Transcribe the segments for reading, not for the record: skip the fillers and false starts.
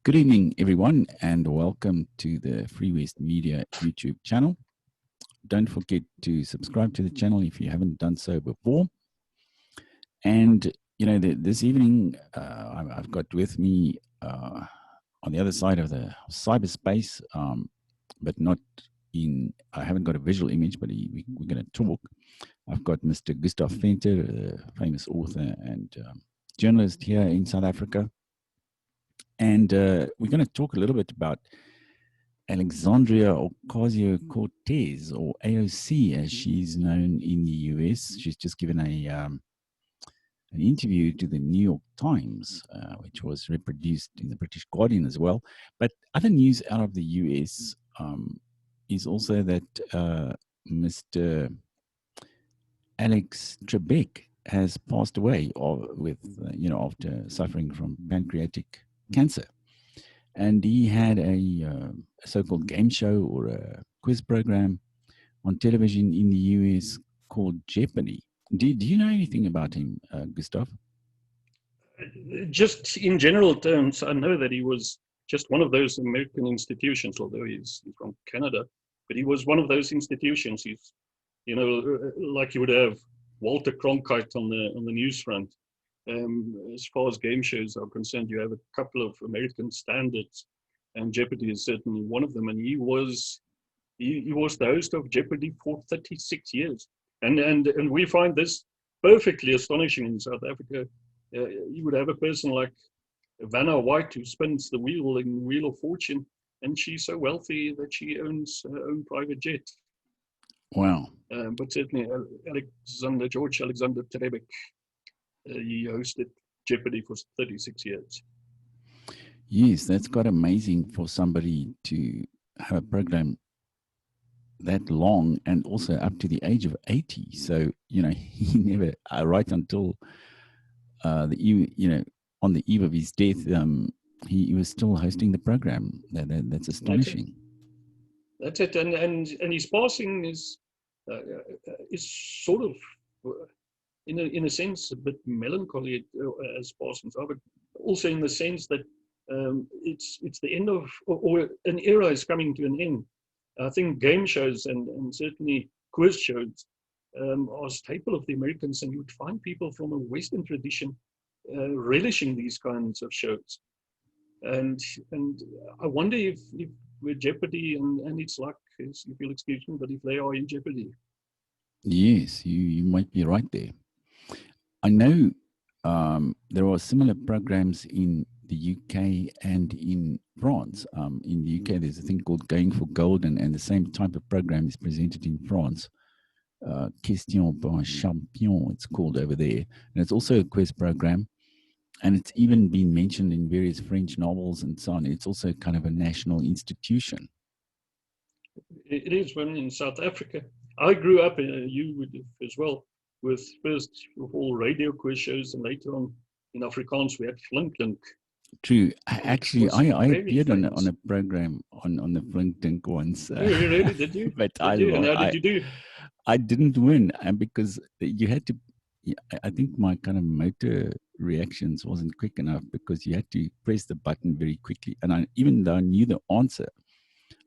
Good evening, everyone, and welcome to the Free West Media YouTube channel. Don't forget to subscribe to the channel if you haven't done so before. And, you know, this evening, I've got with me on the other side of the cyberspace, but not in, I haven't got a visual image, but we're going to talk. I've got Mr. Gustav Venter, a famous author and journalist here in South Africa. And we're going to talk a little bit about Alexandria Ocasio-Cortez, or AOC as she's known in the US. She's just given an interview to the New York Times, which was reproduced in the British Guardian as well. But other news out of the US is also that Mr. Alex Trebek has passed away after suffering from pancreatic cancer. And he had a so-called game show or a quiz program on television in the US called Jeopardy. Do you know anything about him, Gustav? Just in general terms, I know that he was just one of those American institutions, although he's from Canada, but he was one of those institutions. He's, like you would have Walter Cronkite on the news front. As far as game shows are concerned, you have a couple of American standards, and Jeopardy is certainly one of them. And he was the host of Jeopardy for 36 years, and we find this perfectly astonishing in South Africa. You would have a person like Vanna White who spins the wheel in Wheel of Fortune, and she's so wealthy that she owns her own private jet. Wow! But certainly, George Alexander Trebek. He hosted Jeopardy for 36 years. Yes, that's quite amazing for somebody to have a program that long and also up to the age of 80. So, he never, right until on the eve of his death, he was still hosting the program. That's astonishing. That's it. And his passing is sort of, in a sense, a bit melancholy as passings are, but also in the sense that it's the end of, or an era is coming to an end. I think game shows and certainly quiz shows are a staple of the Americans, and you would find people from a Western tradition relishing these kinds of shows. And I wonder if with Jeopardy and its luck, if you'll excuse me, but if they are in jeopardy. Yes, you might be right there. I know there are similar programs in the UK and in France. In the UK, there's a thing called Going for Gold, and the same type of program is presented in France. Question pour un champion, it's called over there. And it's also a quiz program. And it's even been mentioned in various French novels and so on. It's also kind of a national institution. It is. When in South Africa, I grew up, you would as well, with first of all radio quiz shows, and later on in Afrikaans we had Flink. True. Actually, I appeared on a program on the Flink once. Oh, really? Did you? But and how did you do? I didn't win, and because you had to. I think my kind of motor reactions wasn't quick enough, because you had to press the button very quickly, and even though I knew the answer,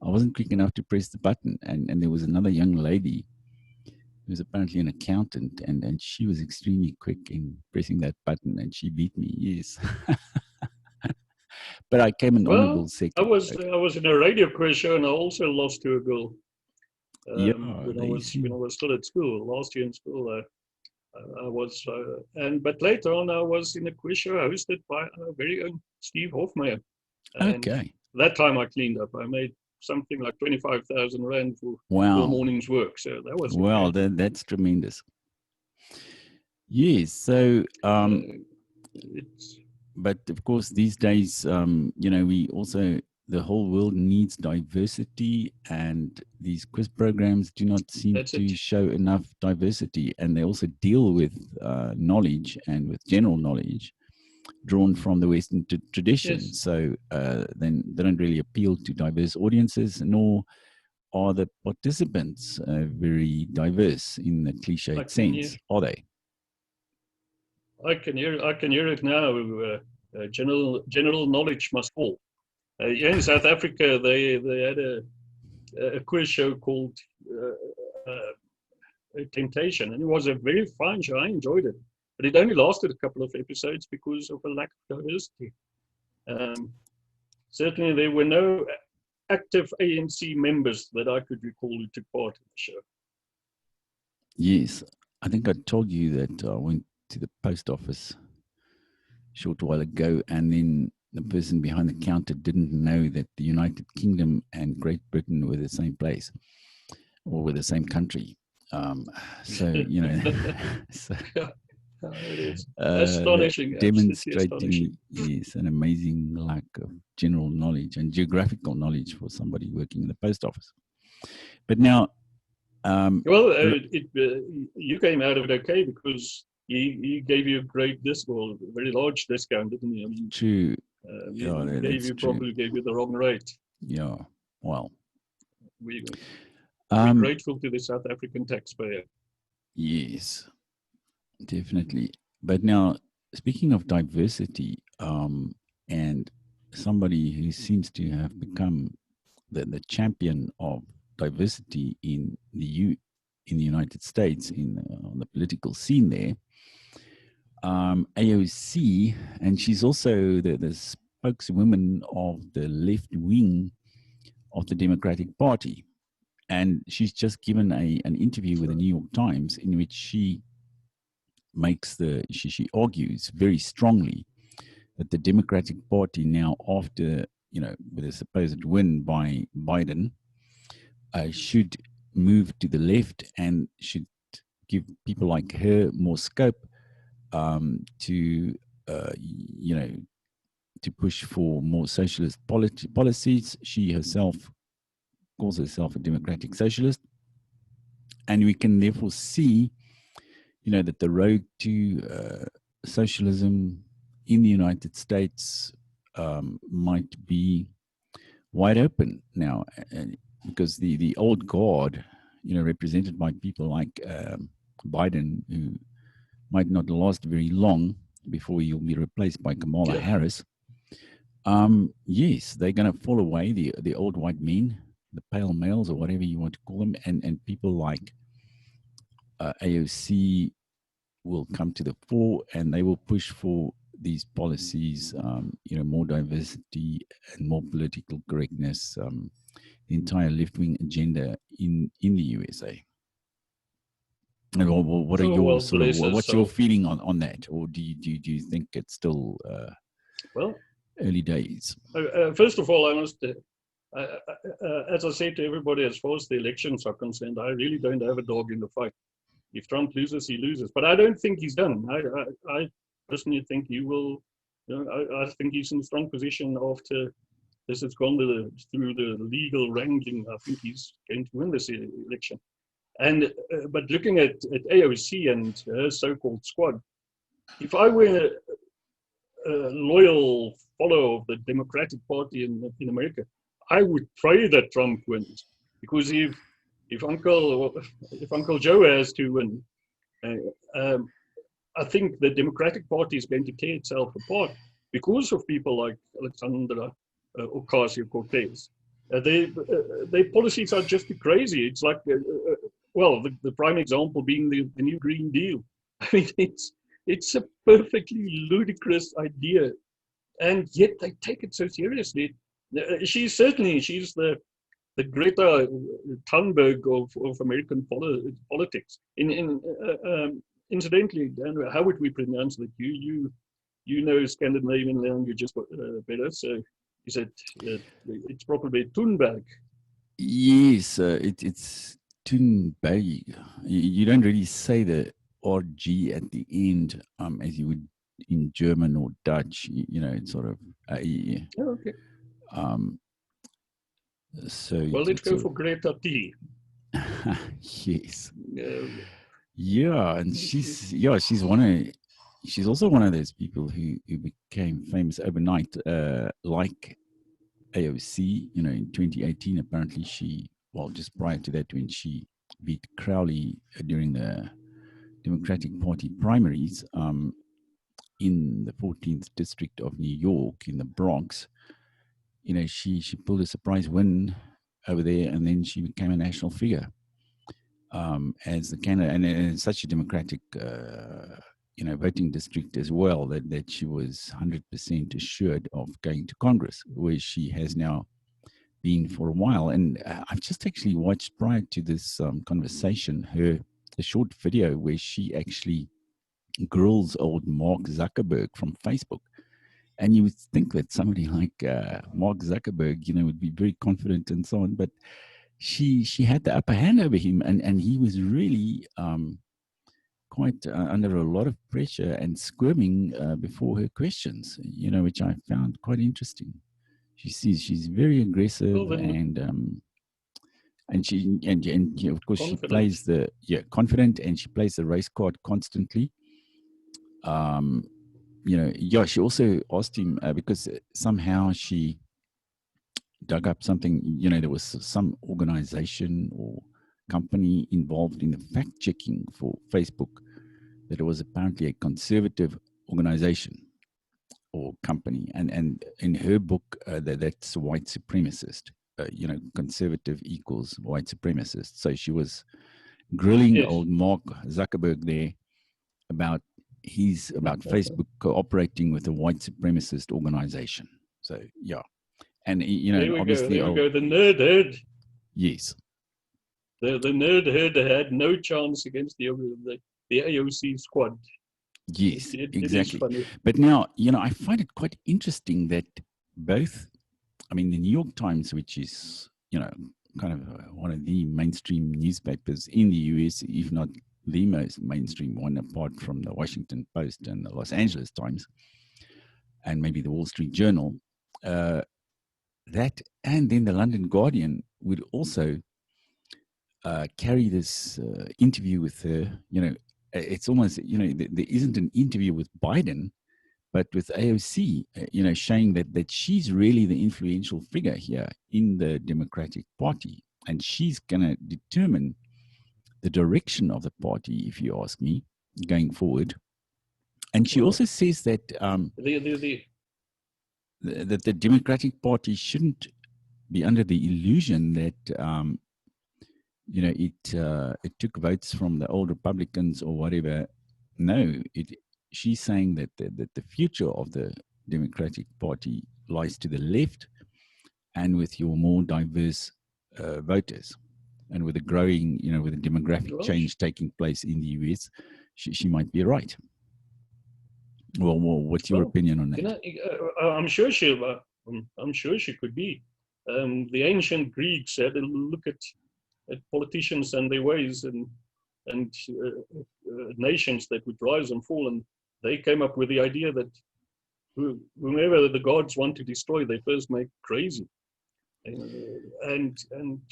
I wasn't quick enough to press the button. And there was another young lady who was apparently an accountant, and she was extremely quick in pressing that button, and she beat me. Yes. But I came an honorable second. I was in a radio quiz show, and I also lost to a girl. When I was still at school, last year in school, I was, but later on I was in a quiz show hosted by our very own Steve Hofmeyer. Okay. That time I cleaned up. I made something like 25,000 rand for the morning's work. So that was that's tremendous. Yes. So, but of course, these days, we also, the whole world needs diversity, and these quiz programs do not seem to show enough diversity. And they also deal with knowledge and with general knowledge drawn from the Western tradition. Yes. So then they don't really appeal to diverse audiences, nor are the participants very diverse in the cliched sense, are they? I can hear it now. General knowledge must fall. Yeah, in South Africa, they had a quiz show called Temptation, and it was a very fine show. I enjoyed it, but it only lasted a couple of episodes because of a lack of diversity. Certainly, there were no active ANC members that I could recall who took part in the show. Yes, I think I told you that I went to the post office a short while ago, and then the person behind the counter didn't know that the United Kingdom and Great Britain were the same place or were the same country. So, you know, so, it is astonishing, demonstrating yes, an amazing lack of general knowledge and geographical knowledge for somebody working in the post office. But now, you came out of it okay because he gave you a great discount, a very large discount, didn't he? I mean, true. Probably gave you the wrong rate. Yeah. Well, we're grateful to the South African taxpayer. Yes, definitely. But now, speaking of diversity, and somebody who seems to have become the champion of diversity in the United States on the political scene there, AOC, and she's also the spokeswoman of the left wing of the Democratic Party. And she's just given an interview with the New York Times in which she she argues very strongly that the Democratic Party now, after, with a supposed win by Biden, should move to the left and should give people like her more scope to push for more socialist policies. She herself calls herself a democratic socialist, and we can therefore see, that the road to socialism in the United States might be wide open now, because the old guard, represented by people like Biden, who might not last very long before he'll be replaced by Kamala Harris. Yes, they're going to fall away, the old white men, the pale males, or whatever you want to call them, and people like AOC will come to the fore, and they will push for these policies, more diversity and more political correctness, the entire left-wing agenda in the USA. And what are your what's your feeling on that, or do you think it's still early days? First of all, I must, as I said to everybody, as far as the elections are concerned, I really don't have a dog in the fight. If Trump loses, he loses. But I don't think he's done. I personally think he will. I think he's in a strong position after this has gone through the legal wrangling. I think he's going to win this election. And but looking at AOC and her so-called squad, if I were a loyal follower of the Democratic Party in America, I would pray that Trump wins, because if Uncle Joe has to win, I think the Democratic Party is going to tear itself apart because of people like Alexandria Ocasio-Cortez. Their policies are just crazy. It's like, the prime example being the new Green Deal. I mean, it's a perfectly ludicrous idea, and yet they take it so seriously. She's the Greta Thunberg of American politics. Incidentally, Dan, how would we pronounce that? You know Scandinavian languages better, so you said it's probably Thunberg. Yes, it's Thunberg. You don't really say the RG at the end as you would in German or Dutch. It's sort of okay. So let's go for Greta T. Yes. Yeah, and she's also one of those people who became famous overnight, like AOC. In 2018, apparently just prior to that, when she beat Crowley during the Democratic Party primaries in the 14th district of New York in the Bronx. she pulled a surprise win over there, and then she became a national figure as the candidate, and in such a democratic, voting district as well, that she was 100% assured of going to Congress, where she has now been for a while. And I've just actually watched, prior to this conversation, a short video where she actually grills old Mark Zuckerberg from Facebook. And you would think that somebody like Mark Zuckerberg, would be very confident and so on, but she had the upper hand over him, and he was really quite under a lot of pressure and squirming before her questions, which I found quite interesting. She's very aggressive, Well, then and she of course confident. she plays confident, and she plays the race card constantly. She also asked him because somehow she dug up something, there was some organization or company involved in the fact checking for Facebook, that it was apparently a conservative organization or company, and in her book that's white supremacist. Conservative equals white supremacist. So she was grilling old Mark Zuckerberg there about Facebook cooperating with a white supremacist organization. So yeah, and obviously there we go. The nerd herd. Yes, the nerd herd had no chance against the AOC squad. Yes, exactly. But now, I find it quite interesting that both, the New York Times, which is, kind of one of the mainstream newspapers in the US, if not the most mainstream one, apart from the Washington Post and the Los Angeles Times, and maybe the Wall Street Journal, that, and then the London Guardian would also carry this interview with her. It's almost, there isn't an interview with Biden, but with AOC, showing that she's really the influential figure here in the Democratic Party, and she's going to determine the direction of the party, if you ask me, going forward. And she also says that that the Democratic Party shouldn't be under the illusion that it took votes from the old Republicans or whatever. No, she's saying that the future of the Democratic Party lies to the left, and with your more diverse voters, and with the growing, with the demographic change taking place in the US, she might be right. Well, what's your opinion on that? I'm sure she could be. The ancient Greeks had a look at politicians and their ways, and nations that would rise and fall, and they came up with the idea that whomever the gods want to destroy, they first make crazy. And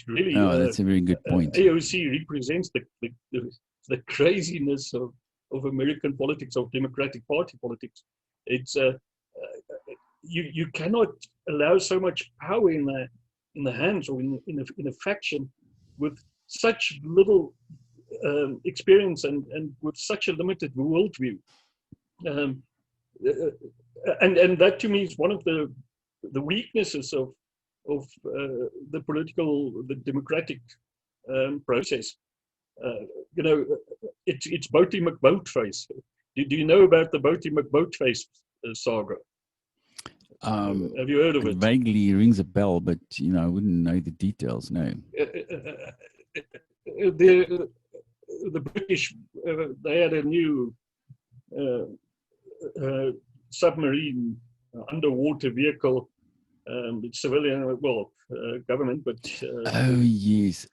really, that's a very good point. AOC represents the craziness of American politics, of Democratic Party politics. It's you cannot allow so much power in the hands or in a faction with such little experience and with such a limited worldview. And that to me is one of the weaknesses of the democratic process. It's Boaty McBoatface. Do you know about the Boaty McBoatface saga? Have you heard of it? Vaguely rings a bell, but I wouldn't know the details. No. The British they had a new submarine underwater vehicle. It's civilian, government, but oh yes,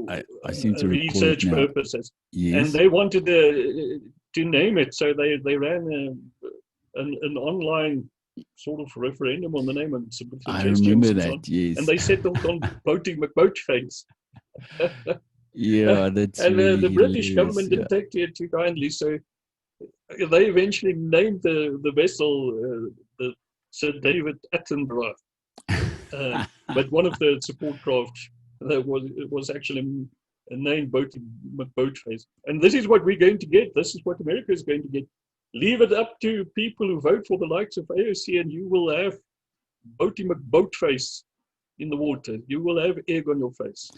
I seem to research purposes. Yes. And they wanted to name it, so they ran an online sort of referendum on the name, and some I remember that. Yes, and they settled on Boaty McBoatface. Yeah, that's and really the British government didn't take it too kindly, so they eventually named the vessel the Sir David Attenborough. But one of the support craft that was actually named Boaty McBoatface. And this is what we're going to get. This is what America is going to get. Leave it up to people who vote for the likes of AOC, and you will have boaty McBoatface in the water. You will have egg on your face.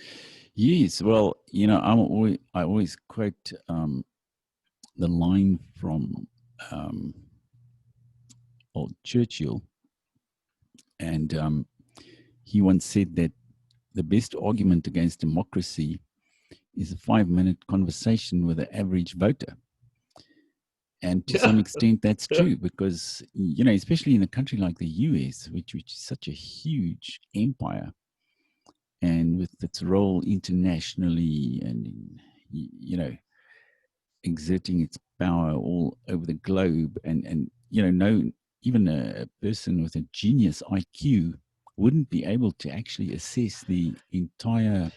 Yes, well, I always quote the line from old Churchill, and he once said that the best argument against democracy is a 5-minute conversation with the average voter. And to some extent, that's true because, especially in a country like the US, which is such a huge empire, and with its role internationally and, exerting its power all over the globe, and no, even a person with a genius IQ wouldn't be able to actually assess the entire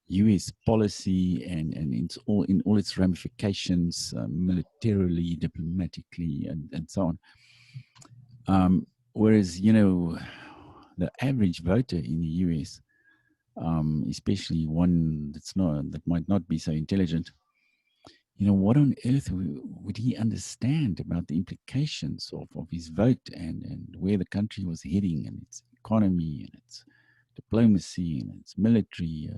U.S. policy and in all its ramifications, militarily, diplomatically, and so on. Whereas the average voter in the U.S., especially one that might not be so intelligent, what on earth would he understand about the implications of his vote and where the country was heading and its economy and its diplomacy and its military?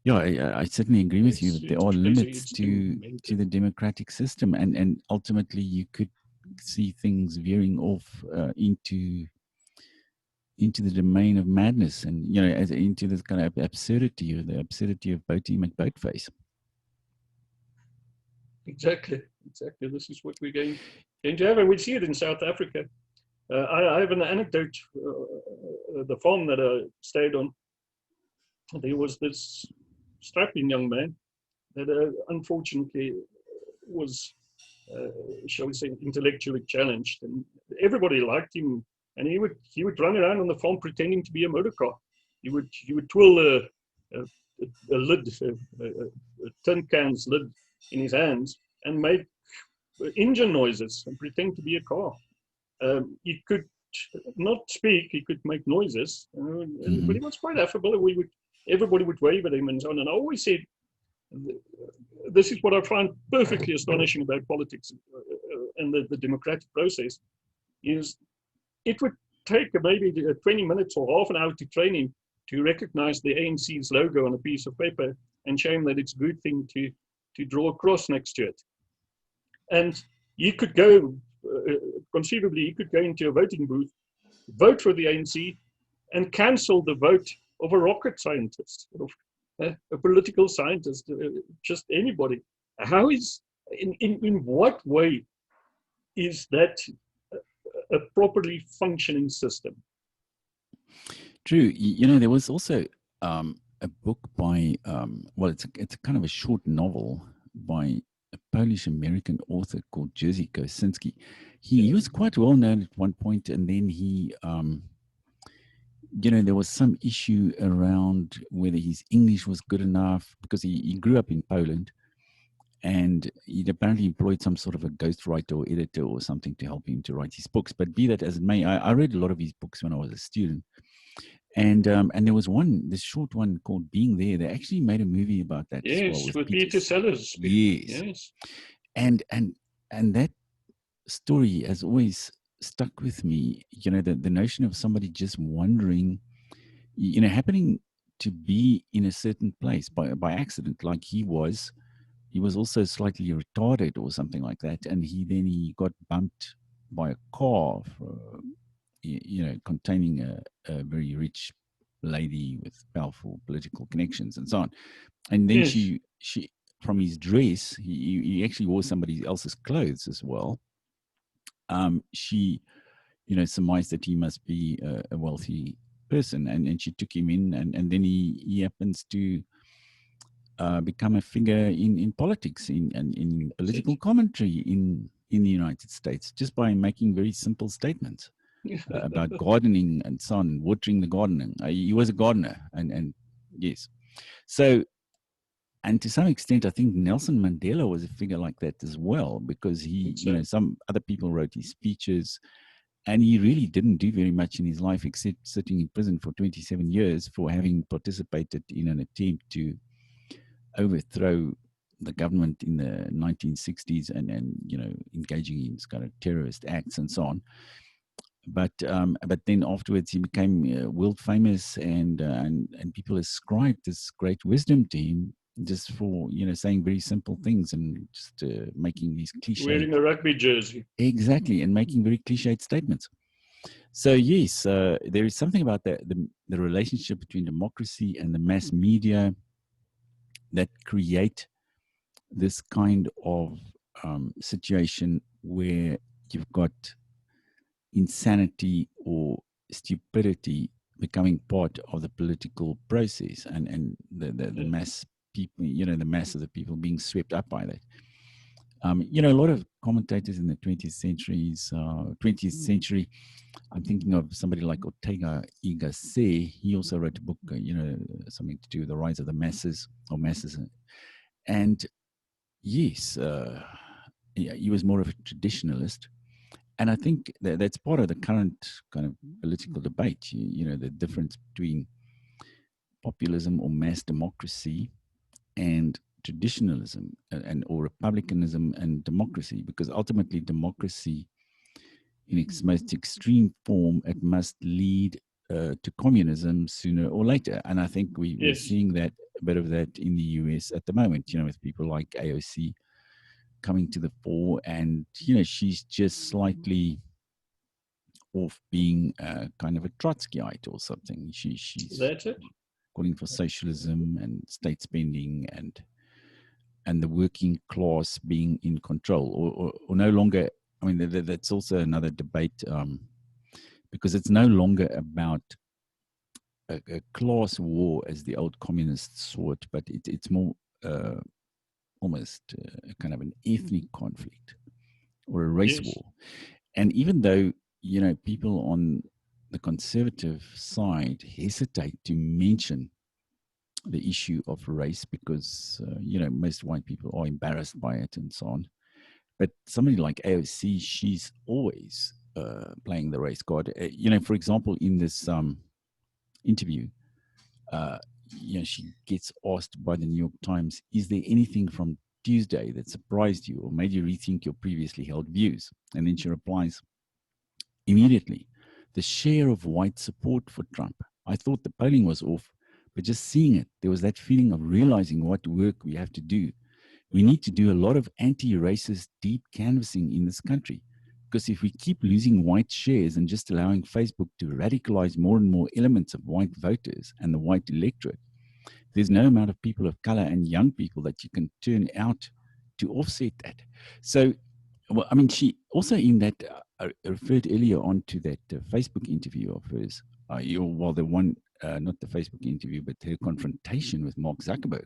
I certainly agree with you that there are limits to the democratic system, and ultimately you could see things veering off into the domain of madness, and into this kind of absurdity, or the absurdity of Boaty McBoatface. Exactly. This is what we're going to have, and we see it in South Africa. I have an anecdote. The farm that I stayed on, there was this strapping young man that unfortunately was, shall we say, intellectually challenged, and everybody liked him. And he would run around on the farm pretending to be a motor car. He would twirl a lid, a tin can's lid in his hands, and make engine noises and pretend to be a car. He could not speak; he could make noises, but he was quite affable. Everybody would wave at him and so on. And I always said, this is what I find perfectly astonishing about politics and the democratic process, is it would take maybe 20 minutes or half an hour to train him to recognize the ANC's logo on a piece of paper and show him that it's a good thing to draw a cross next to it. And you could go, conceivably, you could go into a voting booth, vote for the ANC, and cancel the vote of a rocket scientist, of a political scientist, just anybody. How is, in what way is that a properly functioning system? True. There was also a book by, it's a kind of a short novel by a Polish-American author called Jerzy Kosinski. He was quite well known at one point, and then he, there was some issue around whether his English was good enough, because he grew up in Poland, and he'd apparently employed some sort of a ghostwriter or editor or something to help him to write his books. But be that as it may, I read a lot of his books when I was a student. And there was this short one called Being There. They actually made a movie about that as well. With Peter Sellers. Yes. And that story has always stuck with me, the notion of somebody just wondering, happening to be in a certain place by accident, like he was also slightly retarded or something like that, and he got bumped by a car for, containing a very rich lady with powerful political connections and so on. And then she from his dress, he actually wore somebody else's clothes as well. She, surmised that he must be a wealthy person, and she took him in, and then he happens to become a figure in politics, in political commentary in the United States, just by making very simple statements about gardening and so on, watering the garden. He was a gardener, and yes. So, and to some extent, I think Nelson Mandela was a figure like that as well, because he, some other people wrote his speeches, and he really didn't do very much in his life except sitting in prison for 27 years for having participated in an attempt to overthrow the government in the 1960s and engaging in kind of terrorist acts and so on. but then afterwards he became world famous, and people ascribed this great wisdom to him just for saying very simple things and just making these cliched, wearing a rugby jersey. exactly, and making very cliched statements. So yes, there is something about the relationship between democracy and the mass media that create this kind of situation where you've got insanity or stupidity becoming part of the political process, and the mass people, the mass of the people being swept up by that. A lot of commentators in the 20th century, I'm thinking of somebody like Ortega y Gasset. He also wrote a book, something to do with the rise of the masses or masses. And yes, he was more of a traditionalist. And I think that's part of the current kind of political debate, the difference between populism or mass democracy and traditionalism or republicanism and democracy, because ultimately democracy in its most extreme form, it must lead to communism sooner or later. And I think we're seeing that, a bit of that in the US at the moment, with people like AOC coming to the fore, and she's just slightly off being kind of a Trotskyite or something. She's That's it. calling for socialism and state spending and the working class being in control, or no longer. I mean, that's also another debate, because it's no longer about a class war as the old communists saw it, but it's more almost kind of an ethnic conflict or a race war. And even though, people on the conservative side hesitate to mention the issue of race because, most white people are embarrassed by it and so on. But somebody like AOC, she's always playing the race card. For example, in this interview, she gets asked by the New York Times, is there anything from Tuesday that surprised you or made you rethink your previously held views? And then she replies, immediately, the share of white support for Trump. I thought the polling was off, but just seeing it, there was that feeling of realizing what work we have to do. We need to do a lot of anti-racist deep canvassing in this country, because if we keep losing white shares and just allowing Facebook to radicalize more and more elements of white voters and the white electorate, there's no amount of people of color and young people that you can turn out to offset that. So, well, I mean, she also in that referred earlier on to that Facebook interview of hers, the one, not the Facebook interview, but her confrontation with Mark Zuckerberg.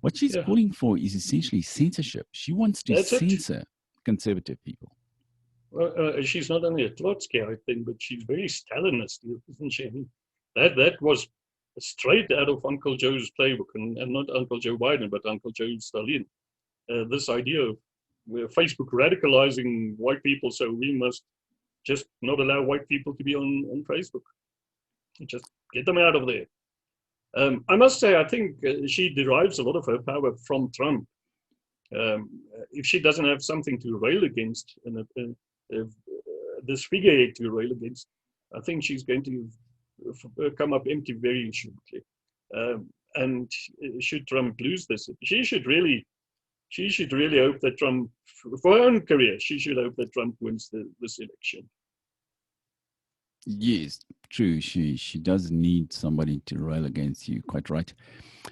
What she's calling for is essentially censorship. She wants to censor conservative people. Well, she's not only a Trotskyite thing, but she's very Stalinist, isn't she? I mean, that was straight out of Uncle Joe's playbook, and not Uncle Joe Biden, but Uncle Joe Stalin. This idea of Facebook radicalizing white people, so we must just not allow white people to be on Facebook. Just get them out of there. I must say, I think she derives a lot of her power from Trump. If she doesn't have something to rail against, and this figurehead to rail against, I think she's going to come up empty very shortly. And should Trump lose this, she should really hope that Trump, for her own career, she should hope that Trump wins this election. Yes, true. She does need somebody to rail against, you, quite right.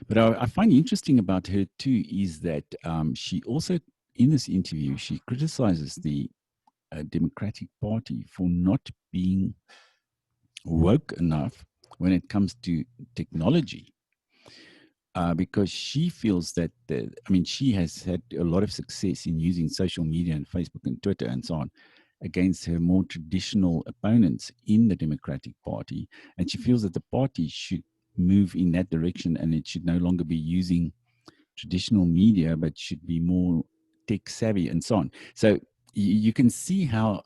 But I find interesting about her too is that she also, in this interview, she criticizes the Democratic Party for not being woke enough when it comes to technology. Because she feels that, she has had a lot of success in using social media and Facebook and Twitter and so on against her more traditional opponents in the Democratic Party. And she feels that the party should move in that direction, and it should no longer be using traditional media, but should be more tech savvy and so on. So you can see how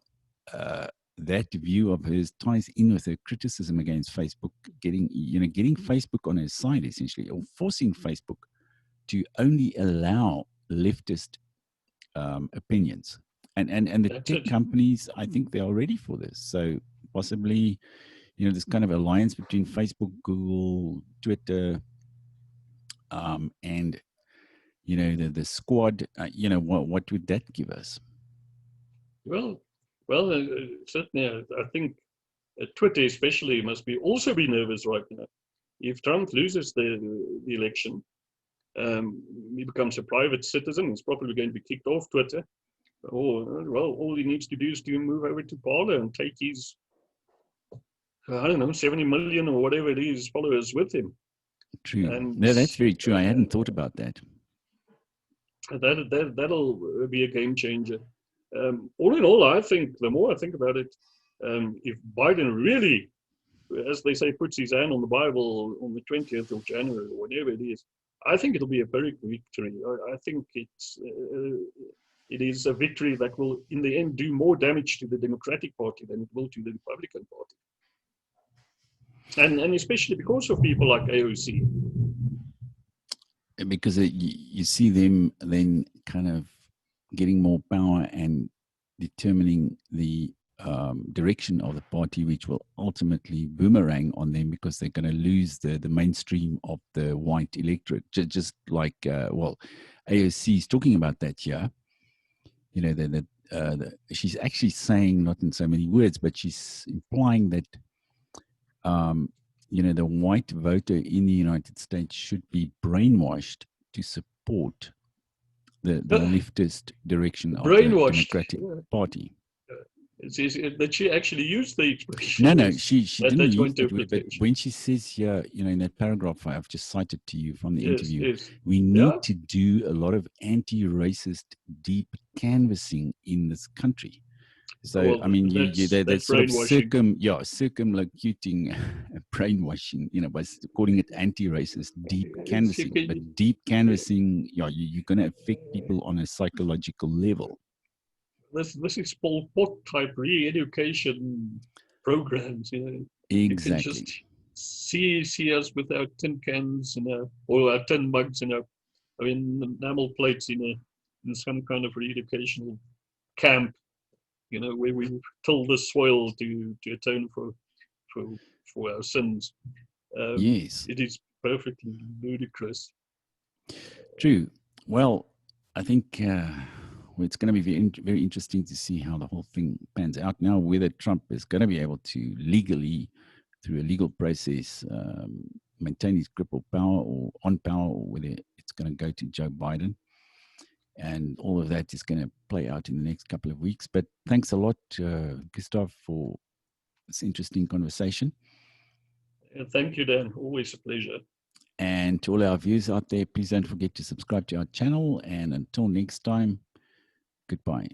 that view of hers ties in with her criticism against Facebook, getting Facebook on her side, essentially, or forcing Facebook to only allow leftist opinions. And the tech companies, I think they are ready for this. So possibly, this kind of alliance between Facebook, Google, Twitter, and the squad. What would that give us? Well, certainly, I think Twitter especially must also be nervous right now. If Trump loses the election, he becomes a private citizen. He's probably going to be kicked off Twitter. All he needs to do is to move over to Parler and take his, 70 million or whatever it is followers with him. True. And no, that's very true. I hadn't thought about that. That'll be a game changer. All in all, I think the more I think about it, if Biden really, as they say, puts his hand on the Bible on the 20th of January or whatever it is, I think it'll be a very quick victory. I think it is a victory that will, in the end, do more damage to the Democratic Party than it will to the Republican Party. And especially because of people like AOC. Because you see them then kind of getting more power and determining the direction of the party, which will ultimately boomerang on them because they're going to lose the mainstream of the white electorate. Just like, AOC is talking about that here. She's actually saying, not in so many words, but she's implying that, the white voter in the United States should be brainwashed to support the leftist direction of the Democratic Party. That she actually used the expression. No, she didn't use it. But when she says here, in that paragraph I've just cited to you from the interview, we need to do a lot of anti-racist deep canvassing in this country. So, that's sort of circumlocuting brainwashing, by calling it anti-racist deep canvassing. But deep canvassing, you're going to affect people on a psychological level. This is Pol Pot type re-education programs, Exactly. You can just see us with our tin cans, or our tin mugs, enamel plates in some kind of re-educational camp, where we till the soil to atone for our sins. Yes. It is perfectly ludicrous. True. Well, I think it's going to be very interesting to see how the whole thing pans out now, whether Trump is going to be able to legally, through a legal process, maintain his grip of power or whether it's going to go to Joe Biden. And all of that is going to play out in the next couple of weeks. But thanks a lot, Gustav, for this interesting conversation. Thank you, Dan. Always a pleasure. And to all our viewers out there, please don't forget to subscribe to our channel. And until next time, goodbye.